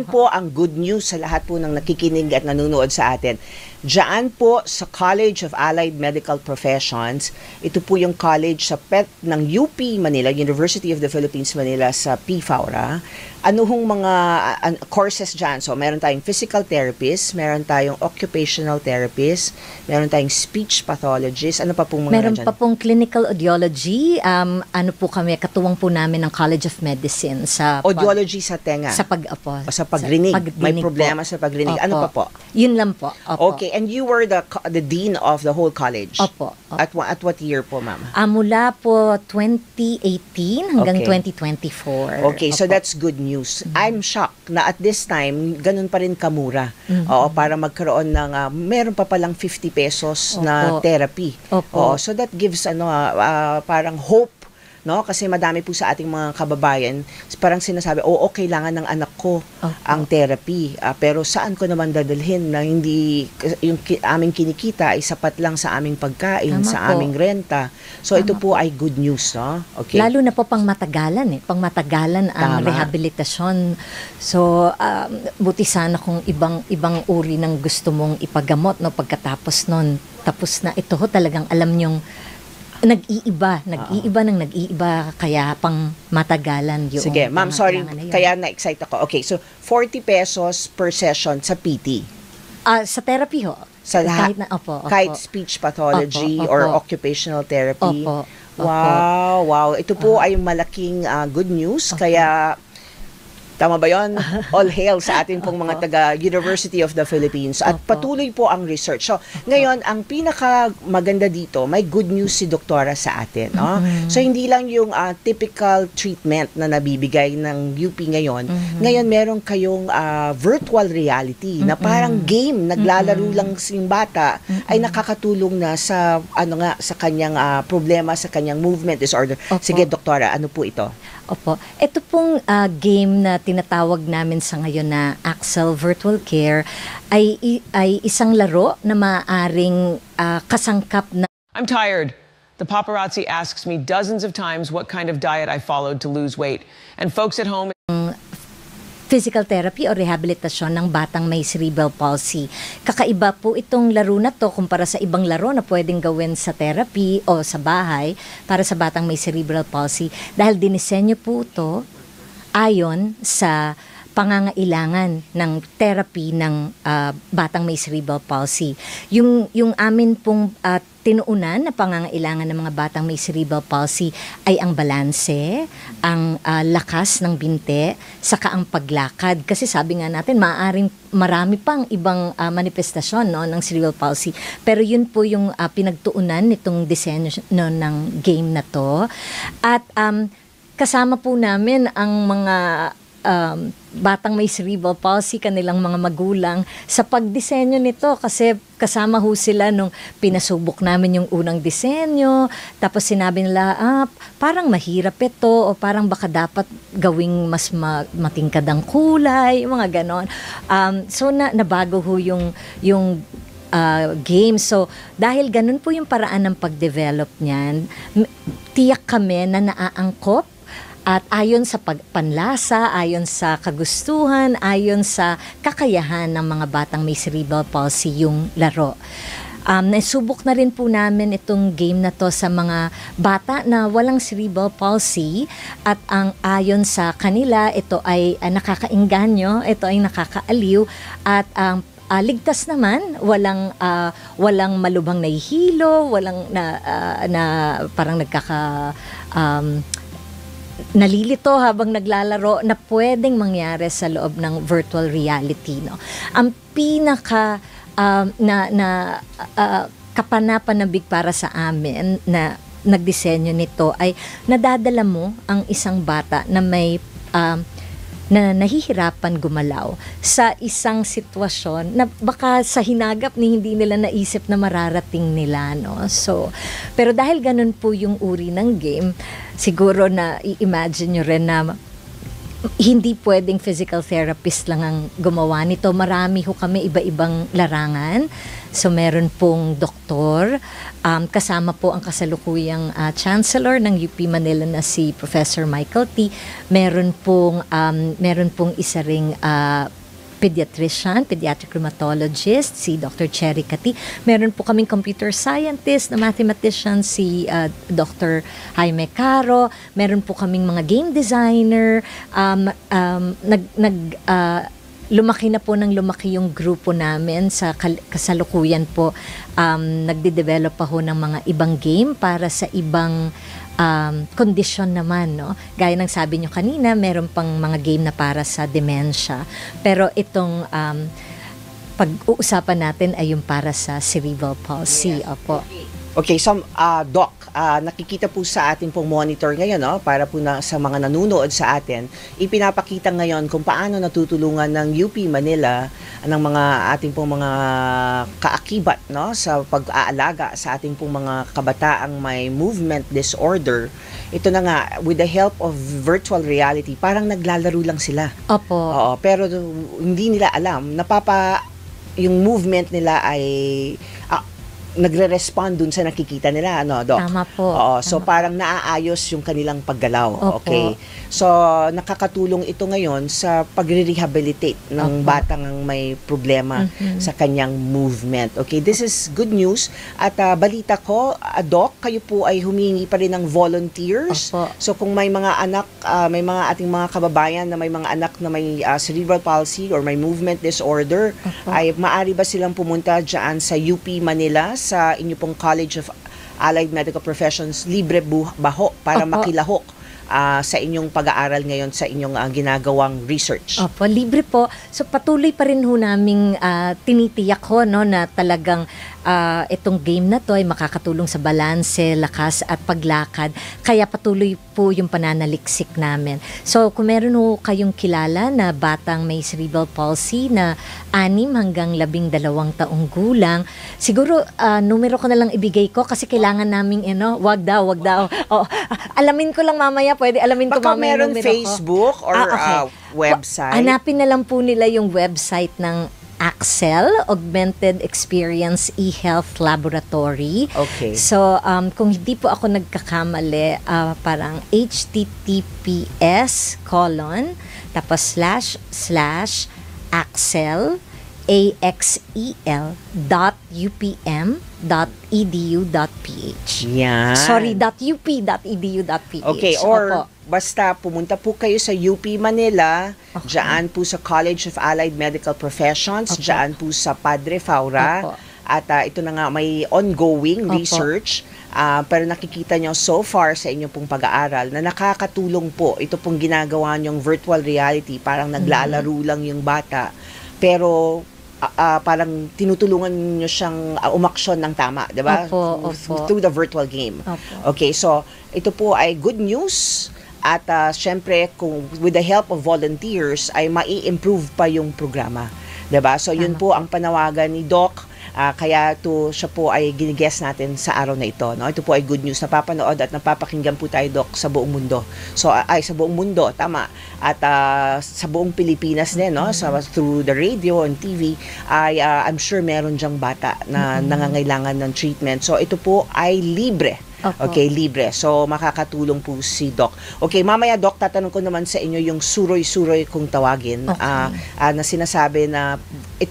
Po ang good news sa lahat po ng nakikinig at nanonood sa atin. Diyan po sa College of Allied Medical Professions, ito po yung college sa PET ng UP Manila, University of the Philippines Manila sa PFAURA. Ano hong mga courses dyan? So, meron tayong physical therapist, meron tayong occupational therapist, meron tayong speech pathologist, ano pa pong mga meron dyan? Pa pong clinical audiology, ano po kami, katuwang po namin ng College of Medicine sa Audiology sa tenga? Sa pag-apo. Sa pagrinig. May problema po sa pagrinig. Ano pa po? Yun lang po. Opo. Okay, and you were the dean of the whole college? Opo. At what year po, ma'am? Mula po 2018 hanggang 2024. Okay, so that's good news. I'm shocked na at this time, ganun pa rin kamura. Oo, para magkaroon ng, meron pa palang 50 pesos na therapy. Oo, so that gives parang hope, no? Kasi madami po sa ating mga kababayan, parang sinasabi, kailangan ng anak ko ang therapy. Pero saan ko naman dadalhin na hindi, yung aming kinikita ay sapat lang sa aming pagkain, sa aming renta. So ito po ay good news, no? Okay. Lalo na po pang matagalan ang rehabilitasyon. So, buti sana kung ibang uri ng gusto mong ipagamot, no? Pagkatapos nun, tapos na ito talagang alam nyong nag-iiba, kaya pang matagalan yung. Sige, ma'am, sorry, kaya na-excite ako. Okay, so 40 pesos per session sa PT. Sa therapy ho. Sa lahat, kahit speech pathology or occupational therapy. Wow. Ito po ay malaking good news, kaya tama ba yun? All hail sa ating pong mga taga-University of the Philippines. At patuloy po ang research. So, ngayon, ang pinaka maganda dito, may good news si Doktora sa atin. No? So, hindi lang yung typical treatment na nabibigay ng UP ngayon. Ngayon, meron kayong virtual reality na parang game, naglalaro lang yung bata, ay nakakatulong na sa, sa kanyang problema, sa kanyang movement disorder. Sige, Doktora, ano po ito? Opo. Ito pong game na tinatawag namin sa ngayon na Axel Virtual Care ay isang laro na maaaring kasangkap na. I'm tired. The paparazzi asks me dozens of times what kind of diet I followed to lose weight. And folks at home, physical therapy o rehabilitasyon ng batang may cerebral palsy. Kakaiba po itong laro na to kumpara sa ibang laro na pwedeng gawin sa therapy o sa bahay para sa batang may cerebral palsy dahil dinisenyo po ito ayon sa pangangailangan ng therapy ng batang may cerebral palsy. Yung amin pong tinuunan na pangangailangan ng mga batang may cerebral palsy ay ang balanse, ang lakas ng binte, saka ang paglakad. Kasi sabi nga natin, maaaring marami pang ibang manifestasyon ng cerebral palsy. Pero yun po yung pinagtuunan nitong disenyo ng game na to. At kasama po namin ang mga batang may cerebral palsy, kanilang mga magulang sa pagdisenyo nito kasi kasama ho sila nung pinasubok namin yung unang disenyo, tapos sinabi nila, parang mahirap ito o parang baka dapat gawing mas matingkad ang kulay, mga ganon. So nabago ho yung game. So dahil ganun po yung paraan ng pag-develop niyan, tiyak kami na naaangkop at ayon sa panlasa, ayon sa kagustuhan, ayon sa kakayahan ng mga batang may cerebral palsy yung laro. Nasubok na rin po namin itong game na to sa mga bata na walang cerebral palsy at ang ayon sa kanila, ito ay nakakainganyo, ito ay nakakaaliw at ligtas naman, walang malubhang nahihilo, walang parang nalilito habang naglalaro na pwedeng mangyari sa loob ng virtual reality. No? Ang pinaka kapanapanabig para sa amin na nagdisenyo nito ay nadadala mo ang isang bata na may na nahihirapan gumalaw sa isang sitwasyon na baka sa hinagap ni hindi nila naisip na mararating nila, no? So, pero dahil ganun po yung uri ng game, siguro na i-imagine nyo rin na hindi pwedeng physical therapist lang ang gumawa nito. Marami ho kami iba-ibang larangan. So meron pong doktor, kasama po ang kasalukuyang chancellor ng UP Manila na si Professor Michael T. Meron pong isa ring pediatric rheumatologist, si Dr. Cherry Cati. Meron po kaming computer scientist na mathematician, si Dr. Jaime Caro. Meron po kaming mga game designer. Lumaki na po ng lumaki yung grupo namin sa kasalukuyan po. Nagde-develop pa ho ng mga ibang game para sa ibang kondisyon naman, no? Gaya ng sabi nyo kanina, meron pang mga game na para sa dementia. Pero itong pag-uusapan natin ay yung para sa cerebral palsy. Yes. Opo. Okay, so Doc, nakikita po sa ating pong monitor ngayon, no, para po sa mga nanunood sa atin, ipinapakita ngayon kung paano natutulungan ng UP Manila ng mga ating pong mga kaakibat, no, sa pag-aalaga sa ating pong mga kabataang may movement disorder. Ito na nga, with the help of virtual reality, parang naglalaro lang sila. Opo. Oo, pero hindi nila alam, yung movement nila ay nagre-respond dun sa nakikita nila, ano, Doc? Tama po. Oo, so Tama. parang naaayos yung kanilang paggalaw. Opo. Okay. So, nakakatulong ito ngayon sa pagre-rehabilitate ng Opo. batang may problema sa kanyang movement. Okay, this is good news. At balita ko, Doc, kayo po ay humingi pa rin ng volunteers. Opo. So, kung may mga anak, may mga ating mga kababayan na may mga anak na may cerebral palsy or may movement disorder, Opo. ay maaari ba silang pumunta dyan sa UP Manila, sa inyo pong College of Allied Medical Professions, libre baho para Opo. makilahok sa inyong pag-aaral ngayon sa inyong ginagawang research? Opo, libre po. So patuloy pa rin ho naming tinitiyak ho, no, na talagang itong game na to ay makakatulong sa balanse, lakas at paglakad. Kaya patuloy po yung pananaliksik namin. So kung meron ho kayong kilala na batang may cerebral palsy na 6 hanggang 12 taong gulang, siguro numero ko na lang ibigay ko kasi kailangan naming wag daw. Oh, alamin ko lang mamaya, pwede alamin ko Baka mamaya meron numero Facebook ko. or Okay. website? Hanapin na lang po nila yung website ng Axel, Augmented Experience eHealth Laboratory. Okay. So, kung hindi po ako nagkakamali, parang https:// tapos // axel.upm.edu.ph. Yan. Sorry, .up.edu.ph. Okay, or Opo. basta pumunta po kayo sa UP Manila, Okay. dyan po sa College of Allied Medical Professions, Opo. dyan po sa Padre Faura. Opo. At ito na nga, may ongoing Opo. research. Pero nakikita nyo so far sa inyong pong pag-aaral na nakakatulong po. Ito pong ginagawa nyong virtual reality, parang naglalaro lang yung bata. Pero parang tinutulungan nyo siyang umaksyon ng tama, di ba? Opo, opo. Through the virtual game. Opo. Okay, so ito po ay good news. At syempre, with the help of volunteers, ay mai-improve pa yung programa. Diba? So yun Tama po ang panawagan ni Doc. Kaya siya po ay ginigest natin sa araw na ito. No? Ito po ay good news. Napapanood at napapakinggan po tayo, Doc, sa buong mundo. So, sa buong mundo, tama. At sa buong Pilipinas din, no? Through the radio and TV, I'm sure meron dyang bata na nangangailangan ng treatment. So, ito po ay libre. Opo. Okay, libre. So, makakatulong po si Doc. Okay, mamaya, Doc, tatanong ko naman sa inyo yung suroy-suroy kung tawagin. Okay. Na sinasabi na ito